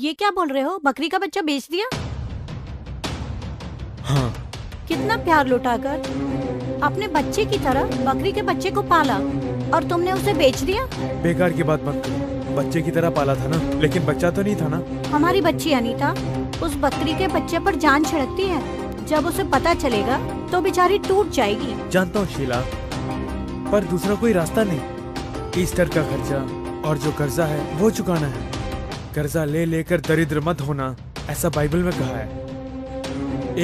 ये क्या बोल रहे हो? बकरी का बच्चा बेच दिया? हाँ। कितना प्यार लुटाकर अपने बच्चे की तरह बकरी के बच्चे को पाला और तुमने उसे बेच दिया? बेकार की बात मत करो, बच्चे की तरह पाला था ना, लेकिन बच्चा तो नहीं था ना। हमारी बच्ची अनीता उस बकरी के बच्चे पर जान छिड़कती है। जब उसे पता चलेगा तो बेचारी टूट जाएगी। जानता हूँ शीला, पर दूसरा कोई रास्ता नहीं। ईस्टर का खर्चा और जो कर्जा है वो चुकाना है। कर्जा ले लेकर दरिद्र मत होना, ऐसा बाइबल में कहा है।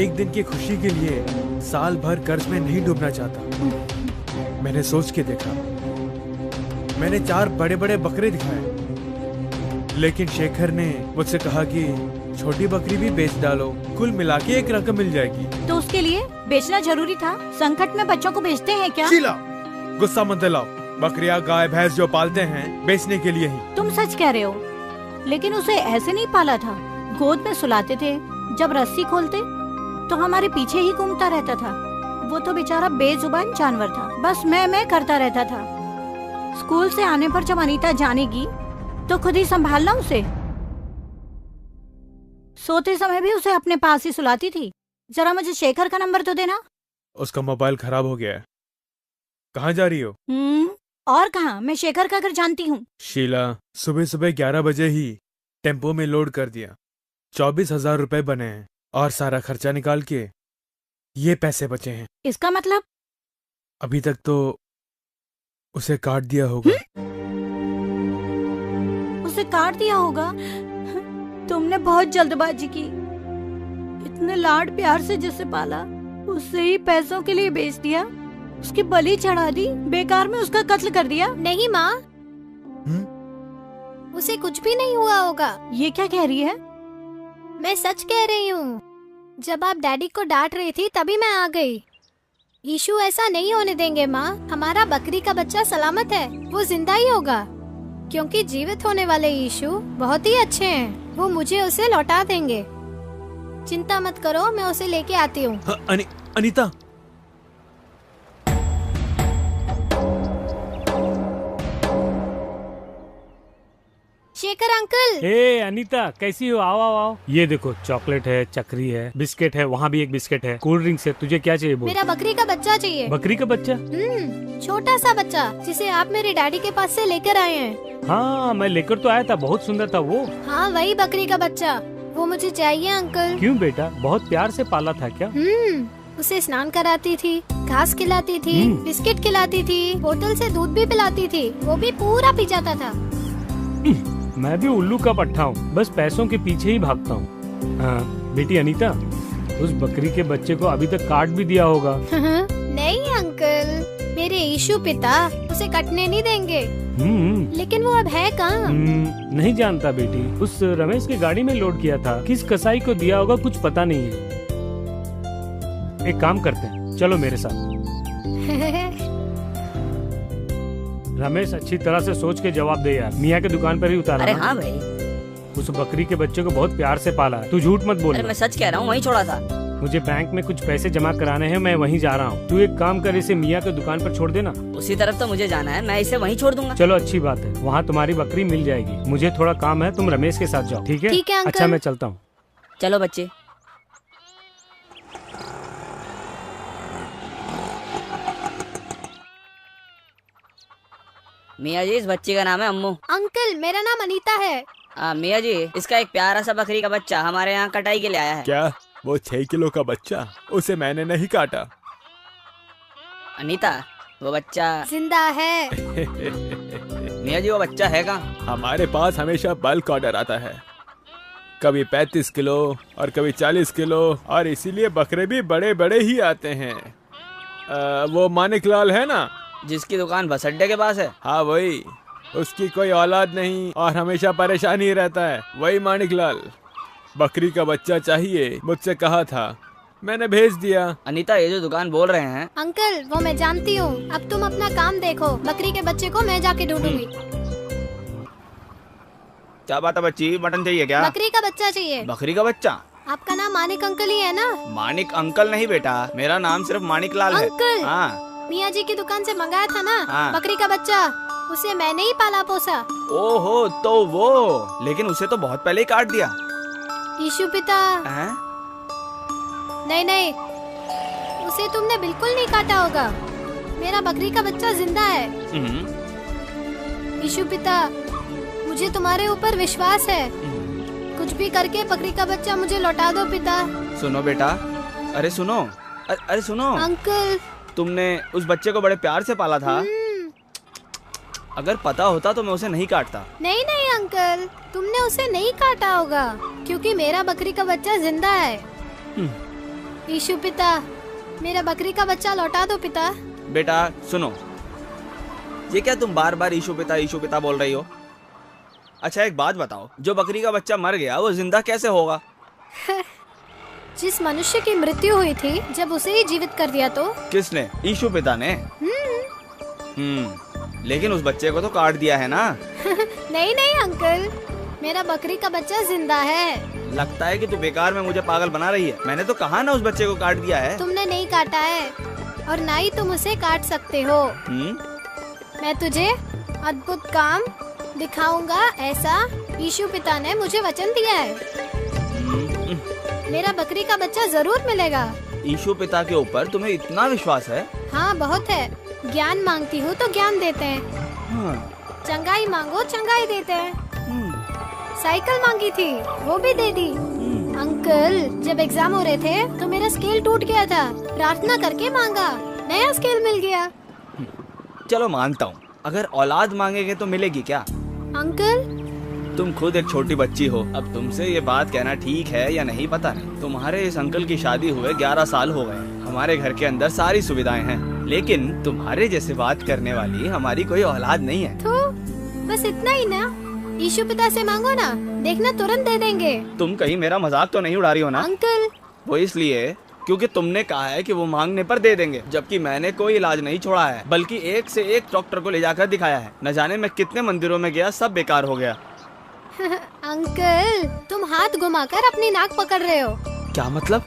एक दिन की खुशी के लिए साल भर कर्ज में नहीं डूबना चाहता। मैंने सोच के देखा, मैंने 4 बड़े बड़े बकरे दिखाए, लेकिन शेखर ने मुझसे कहा कि छोटी बकरी भी बेच डालो, कुल मिला के एक रकम मिल जाएगी। तो उसके लिए बेचना जरूरी था? संकट में बच्चों को बेचते हैं क्या? शीला, गुस्सा मत दिलाओ। बकरियां गाय भैंस जो पालते हैं बेचने के लिए ही। तुम सच कह रहे हो, लेकिन उसे ऐसे नहीं पाला था। गोद में सुलाते थे, जब रस्सी खोलते तो हमारे पीछे ही घूमता रहता था। वो तो बेचारा बेजुबान जानवर था, बस मैं करता रहता था। स्कूल से आने पर जब अनीता जानेगी तो खुद ही संभालना उसे। सोते समय भी उसे अपने पास ही सुलाती थी। जरा मुझे शेखर का नंबर तो देना। उसका मोबाइल खराब हो गया है। कहाँ जा रही हो? और कहाँ, मैं शेखर का घर जानती हूँ। शीला, सुबह सुबह 11 बजे ही टेम्पो में लोड कर दिया। 24,000 रुपए बने हैं और सारा खर्चा निकाल के ये पैसे बचे हैं। इसका मतलब? अभी तक तो उसे काट दिया होगा। उसे काट दिया होगा? तुमने बहुत जल्दबाजी की। इतने लाड प्यार से जिसे पाला, उससे ही पैसों के लिए बेच दिया। उसकी बलि चढ़ा दी, बेकार में उसका कत्ल कर दिया। नहीं माँ, उसे कुछ भी नहीं हुआ होगा। ये क्या कह रही है? मैं सच कह रही हूँ। जब आप डैडी को डांट रही थी तभी मैं आ गई। यीशु ऐसा नहीं होने देंगे माँ। हमारा बकरी का बच्चा सलामत है, वो जिंदा ही होगा, क्योंकि जीवित होने वाले यीशु बहुत ही अच्छे हैं। वो मुझे उसे लौटा देंगे। चिंता मत करो, मैं उसे लेके आती हूँ। अनीता, शेखर अंकल। हे अनीता, कैसी हो? आओ आओ आओ। ये देखो, चॉकलेट है, चक्री है, बिस्किट है, वहाँ भी एक बिस्किट है, कोल्ड ड्रिंक्स है। तुझे क्या चाहिए बोल? मेरा बकरी का बच्चा चाहिए। बकरी का बच्चा? छोटा सा बच्चा जिसे आप मेरे डैडी के पास से लेकर आए हैं। हाँ, मैं लेकर तो आया था, बहुत सुंदर था वो। हाँ, वही बकरी का बच्चा, वो मुझे चाहिए अंकल। क्यों बेटा, बहुत प्यार से पाला था क्या? उसे स्नान कराती थी, घास खिलाती थी, बिस्किट खिलाती थी, बोतल से दूध भी पिलाती थी, वो भी पूरा पी जाता था। मैं भी उल्लू का पट्टा हूँ, बस पैसों के पीछे ही भागता हूँ। हाँ बेटी अनीता, उस बकरी के बच्चे को अभी तक काट भी दिया होगा। नहीं अंकल, मेरे यीशु पिता उसे कटने नहीं देंगे। लेकिन वो अब है कहाँ? नहीं जानता बेटी, उस रमेश की गाड़ी में लोड किया था। किस कसाई को दिया होगा कुछ पता नहीं है। एक काम करते हैं, चलो मेरे साथ। रमेश, अच्छी तरह से सोच के जवाब दे यार। मियाँ की दुकान पर ही उतारा। अरे हाँ भाई, उस बकरी के बच्चे को बहुत प्यार से पाला है। तू झूठ मत बोल। अरे मैं सच कह रहा हूँ, वहीं छोड़ा था। मुझे बैंक में कुछ पैसे जमा कराने हैं, मैं वहीं जा रहा हूँ। तू एक काम कर, इसे मियाँ की दुकान पर छोड़ देना। उसी तरफ तो मुझे जाना है, मैं इसे वहीं छोड़ दूंगा। चलो अच्छी बात है, वहाँ तुम्हारी बकरी मिल जाएगी। मुझे थोड़ा काम है, तुम रमेश के साथ जाओ। ठीक है? ठीक है अंकल। अच्छा, मैं चलता हूँ। चलो बच्चे। मियाँ जी, इस बच्ची का नाम है अम्मू। अंकल, मेरा नाम अनीता है। मियाँ जी, इसका एक प्यारा सा बकरी का बच्चा हमारे यहाँ कटाई के लिए आया है। क्या वो 6 किलो का बच्चा? उसे मैंने नहीं काटा। अनीता, वो बच्चा जिंदा है। मियाँ जी, वो बच्चा है कहाँ? हमारे पास हमेशा बल्क ऑर्डर आता है, कभी 35 किलो और कभी 40 किलो, और इसीलिए बकरे भी बड़े बड़े ही आते हैं। वो मानिक लाल है ना, जिसकी दुकान बस अड्डे के पास है? हाँ वही। उसकी कोई औलाद नहीं और हमेशा परेशान ही रहता है, वही मानिक लाल। बकरी का बच्चा चाहिए, मुझसे कहा था, मैंने भेज दिया। अनीता, ये जो दुकान बोल रहे हैं। अंकल, वो मैं जानती हूँ। अब तुम अपना काम देखो, बकरी के बच्चे को मैं जाके ढूंढूंगी। क्या बात है बच्ची, मटन चाहिए क्या? बकरी का बच्चा चाहिए। बकरी का बच्चा? आपका नाम मानिक अंकल ही है ना? मानिक अंकल नहीं बेटा, मेरा नाम सिर्फ मानिक लाल है। अंकल, हाँ, मियाँ जी की दुकान से मंगाया था ना हाँ। बकरी का बच्चा, उसे मैंने ही पाला पोसा। ओहो, तो वो, लेकिन उसे तो बहुत पहले ही काट दिया। यीशु पिता, हैं? नहीं नहीं, उसे तुमने बिल्कुल नहीं काटा होगा। मेरा बकरी का बच्चा जिंदा है। यीशु पिता, मुझे तुम्हारे ऊपर विश्वास है। कुछ भी करके बकरी का बच्चा मुझे लौटा दो पिता। सुनो बेटा, अरे सुनो, अरे सुनो, अंकल, तुमने उस बच्चे को बड़े प्यार से पाला था। अगर पता होता तो मैं उसे नहीं काटता। नहीं नहीं अंकल, तुमने उसे नहीं काटा होगा क्योंकि मेरा बकरी का बच्चा जिंदा है। यीशु पिता, मेरा बकरी का बच्चा लौटा दो पिता। बेटा सुनो, ये क्या तुम बार बार यीशु पिता बोल रही हो? अच्छा एक बात बताओ, जो बकरी का बच्चा मर गया वो जिंदा कैसे होगा? जिस मनुष्य की मृत्यु हुई थी, जब उसे ही जीवित कर दिया तो? किसने? यीशु पिता ने। लेकिन उस बच्चे को तो काट दिया है ना? नहीं नहीं अंकल, मेरा बकरी का बच्चा जिंदा है। लगता है कि तू बेकार में मुझे पागल बना रही है। मैंने तो कहा ना उस बच्चे को काट दिया है। तुमने नहीं काटा है और ना ही तुम उसे काट सकते हो। मैं तुझे अद्भुत काम दिखाऊंगा, ऐसा यीशु पिता ने मुझे वचन दिया है। मेरा बकरी का बच्चा जरूर मिलेगा। यीशु पिता के ऊपर तुम्हें इतना विश्वास है? हाँ बहुत है। ज्ञान मांगती हूँ तो ज्ञान देते हैं। चंगाई मांगो चंगाई देते हैं। साइकिल मांगी थी, वो भी दे दी। अंकल, जब एग्जाम हो रहे थे तो मेरा स्केल टूट गया था। प्रार्थना करके मांगा, नया स्केल मिल गया। चलो मानता हूँ, अगर औलाद मांगेंगे तो मिलेगी क्या? अंकल, तुम खुद एक छोटी बच्ची हो। अब तुमसे ये बात कहना ठीक है या नहीं पता नहीं। तुम्हारे इस अंकल की शादी हुए 11 साल हो गए। हमारे घर के अंदर सारी सुविधाएं हैं, लेकिन तुम्हारे जैसे बात करने वाली हमारी कोई औलाद नहीं है। तो बस इतना ही ना? यीशु पिता से मांगो ना, देखना तुरंत दे देंगे। तुम कहीं मेरा मजाक तो नहीं उड़ा रही हो ना? अंकल, वो इसलिए क्योंकि तुमने कहा है कि वो मांगने पर दे देंगे, जबकि मैंने कोई इलाज नहीं छोड़ा है, बल्कि एक से एक डॉक्टर को ले जाकर दिखाया है। न जाने मैं कितने मंदिरों में गया, सब बेकार हो गया। अंकल, तुम हाथ घुमाकर अपनी नाक पकड़ रहे हो। क्या मतलब?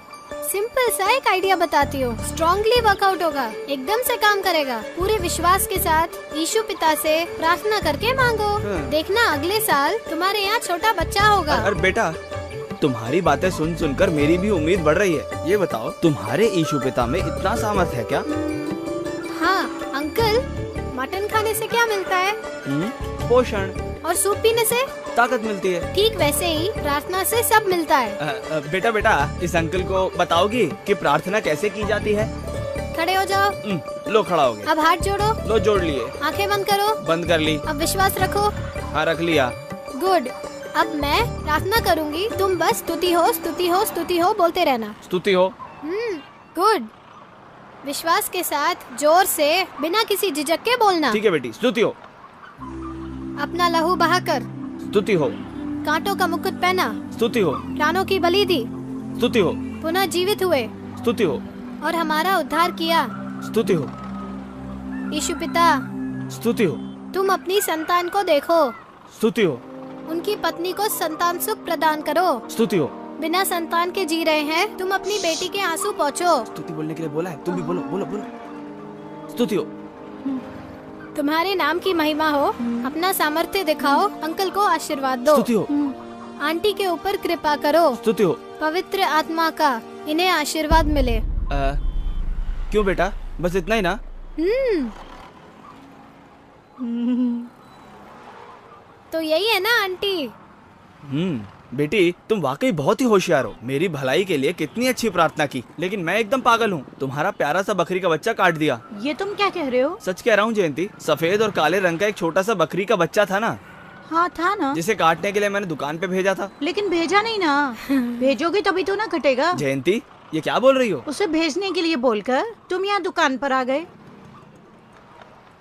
सिंपल सा एक आइडिया बताती हूँ। स्ट्रॉन्गली वर्कआउट होगा, एकदम से काम करेगा। पूरे विश्वास के साथ यीशु पिता से प्रार्थना करके मांगो। देखना अगले साल तुम्हारे यहाँ छोटा बच्चा होगा। अरे बेटा, तुम्हारी बातें सुन सुनकर मेरी भी उम्मीद बढ़ रही है। ये बताओ, तुम्हारे यीशु पिता में इतना सामर्थ है क्या? हाँ अंकल, मटन खाने से क्या मिलता है? पोषण। और सूप पीने से ताकत मिलती है। ठीक वैसे ही प्रार्थना से सब मिलता है। बेटा, इस अंकल को बताओगी कि प्रार्थना कैसे की जाती है? खड़े हो जाओ। लो, खड़ा हो गया। अब हाथ जोड़ो। लो, जोड़ लिए। आंखें बंद करो। बंद कर ली। अब विश्वास रखो। हाँ, रख लिया। गुड। अब मैं प्रार्थना करूंगी, तुम बस स्तुति हो स्तुति हो स्तुति हो बोलते रहना। स्तुति हो। गुड। विश्वास के साथ जोर से, बिना किसी झिझक के बोलना। ठीक है बेटी, स्तुति हो। अपना लहू बहाकर स्तुति हो। कांटों का मुकुट पहना। स्तुति हो। प्राणों की बलि दी। स्तुति हो। पुनः जीवित हुए स्तुति हो। और हमारा उद्धार किया। स्तुति हो। यीशु पिता, स्तुति हो। तुम अपनी संतान को देखो। स्तुति हो। उनकी पत्नी को संतान सुख प्रदान करो। स्तुति हो। बिना संतान के जी रहे हैं, तुम अपनी बेटी के आंसू पोंछो। स्तुति बोलने के लिए बोला है, तुम भी बोलो बोलो बोलो। स्तुति हो। तुम्हारे नाम की महिमा हो, अपना सामर्थ्य दिखाओ, अंकल को आशीर्वाद दो। स्तुति हो। आंटी के ऊपर कृपा करो। स्तुति हो। पवित्र आत्मा का इन्हें आशीर्वाद मिले। क्यों बेटा, बस इतना ही ना? तो यही है ना आंटी? बेटी, तुम वाकई बहुत ही होशियार हो। मेरी भलाई के लिए कितनी अच्छी प्रार्थना की, लेकिन मैं एकदम पागल हूँ। तुम्हारा प्यारा सा बकरी का बच्चा काट दिया। ये तुम क्या कह रहे हो? सच कह रहा हूँ जयंती। सफेद और काले रंग का एक छोटा सा बकरी का बच्चा था ना, हाँ था ना, जिसे काटने के लिए मैंने दुकान पे भेजा था। लेकिन भेजा नहीं ना। भेजोगे तभी तो ना कटेगा। जयंती, ये क्या बोल रही हो? उसे भेजने के लिए बोलकर तुम यहाँ दुकान पर आ गए।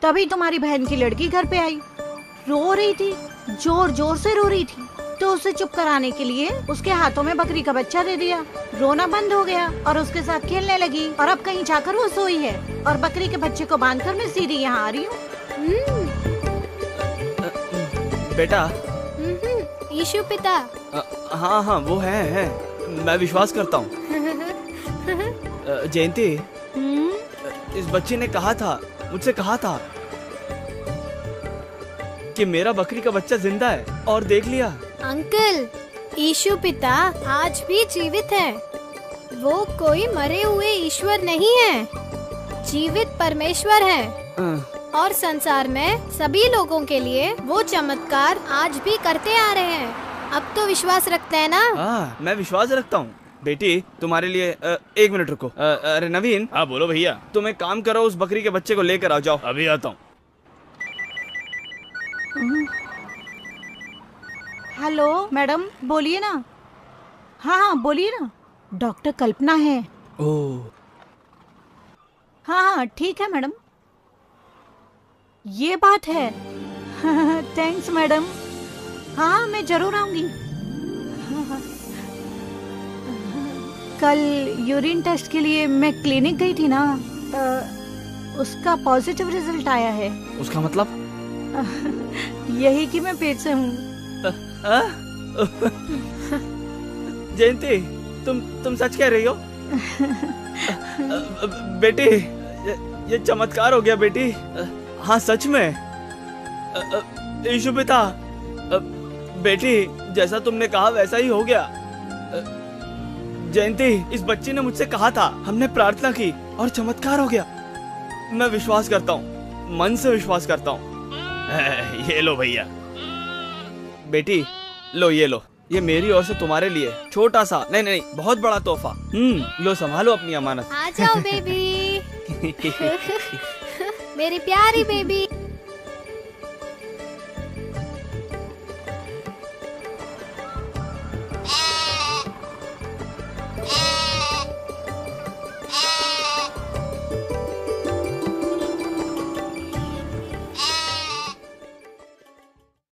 तभी तुम्हारी बहन की लड़की घर पे आई, रो रही थी, जोर जोर से रो रही थी। तो उसे चुप कराने के लिए उसके हाथों में बकरी का बच्चा दे दिया। रोना बंद हो गया और उसके साथ खेलने लगी। और अब कहीं जाकर वो सोई है और बकरी के बच्चे को बांधकर मैं सीधी यहाँ आ रही हूँ। बेटा। यीशु पिता। हाँ हाँ, वो है। मैं विश्वास करता हूँ। जयंती, इस बच्चे ने कहा था, मुझसे कहा था कि मेरा बकरी का बच्चा जिंदा है और देख लिया। अंकल, यीशु पिता आज भी जीवित है। वो कोई मरे हुए ईश्वर नहीं है, जीवित परमेश्वर है। और संसार में सभी लोगों के लिए वो चमत्कार आज भी करते आ रहे हैं। अब तो विश्वास रखते हैं ना? हाँ, मैं विश्वास रखता हूँ। बेटी, तुम्हारे लिए 1 मिनट रुको। अरे नवीन। हाँ बोलो भैया। तुम एक काम करो, उस बकरी के बच्चे को लेकर आ जाओ। अभी आता हूँ। हेलो मैडम, बोलिए ना। हाँ हाँ बोलिए ना। डॉक्टर कल्पना है। ओह, हाँ हाँ ठीक है मैडम, ये बात है। Thanks madam. हाँ मैं जरूर आऊंगी। कल यूरिन टेस्ट के लिए मैं क्लिनिक गई थी ना, उसका पॉजिटिव रिजल्ट आया है। उसका मतलब? यही कि मैं पेट से हूँ। जयंती, तुम सच कह रही हो? बेटी, ये चमत्कार हो गया बेटी। हाँ सच में। यीशु पिता, बेटी जैसा तुमने कहा वैसा ही हो गया। जयंती, इस बच्ची ने मुझसे कहा था, हमने प्रार्थना की और चमत्कार हो गया। मैं विश्वास करता हूँ, मन से विश्वास करता हूँ। ये लो भैया। बेटी लो, ये लो, ये मेरी ओर से तुम्हारे लिए छोटा सा, नहीं नहीं बहुत बड़ा तोहफा। लो संभालो अपनी अमानत। आ जाओ बेबी। मेरी प्यारी बेबी।